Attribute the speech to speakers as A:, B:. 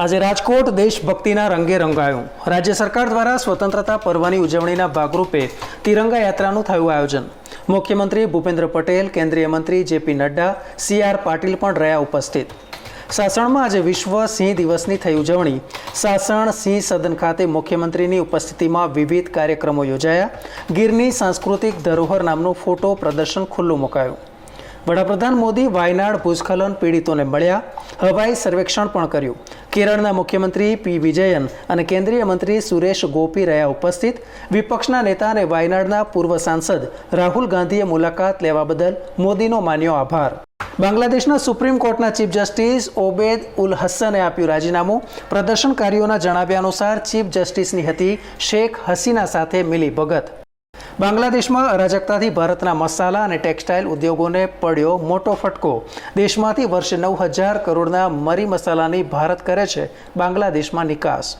A: આજે રાજકોટ દેશભક્તિના રંગે રંગાયું। રાજ્ય સરકાર દ્વારા સ્વતંત્રતા પર્વની ઉજવણીના ભાગરૂપે તિરંગા યાત્રાનું થયું આયોજન। મુખ્યમંત્રી ભૂપેન્દ્ર પટેલ, કેન્દ્રીય મંત્રી જેપી નડ્ડા, CR પાટીલ પણ રહ્યા ઉપસ્થિત। સાસણમાં આજે વિશ્વ સિંહ દિવસની થઈ ઉજવણી। સાસણ સિંહ સદન ખાતે મુખ્યમંત્રીની ઉપસ્થિતિમાં વિવિધ કાર્યક્રમો યોજાયા। ગીરની સાંસ્કૃતિક ધરોહર નામનું ફોટો પ્રદર્શન ખુલ્લું મુકાયું। વડાપ્રધાન મોદી વાયનાડ ભૂસ્ખલન પીડિતોને મળ્યા, હવાઈ સર્વેક્ષણ પણ કર્યું। કેરળના મુખ્યમંત્રી P વિજયન અને કેન્દ્રીય મંત્રી સુરેશ ગોપી રહ્યા ઉપસ્થિત। વિપક્ષના નેતા અને વાયનાડના પૂર્વ સાંસદ રાહુલ ગાંધીએ મુલાકાત લેવા બદલ મોદીનો માન્યો આભાર। બાંગ્લાદેશના સુપ્રીમ કોર્ટના ચીફ જસ્ટિસ ઓબેદ ઉલ હસને આપ્યું રાજીનામું। પ્રદર્શનકારીઓના જણાવ્યા અનુસાર ચીફ જસ્ટિસની હતી શેખ હસીના સાથે મિલીભગત। બાંગ્લાદેશમાં અરાજકતાથી ભારતના મસાલા અને ટેક્સટાઇલ ઉદ્યોગોને પડ્યો મોટો ફટકો। દેશમાંથી વર્ષે 9,000 કરોડના મરી મસાલાની ભારત કરે છે બાંગ્લાદેશમાં નિકાસ।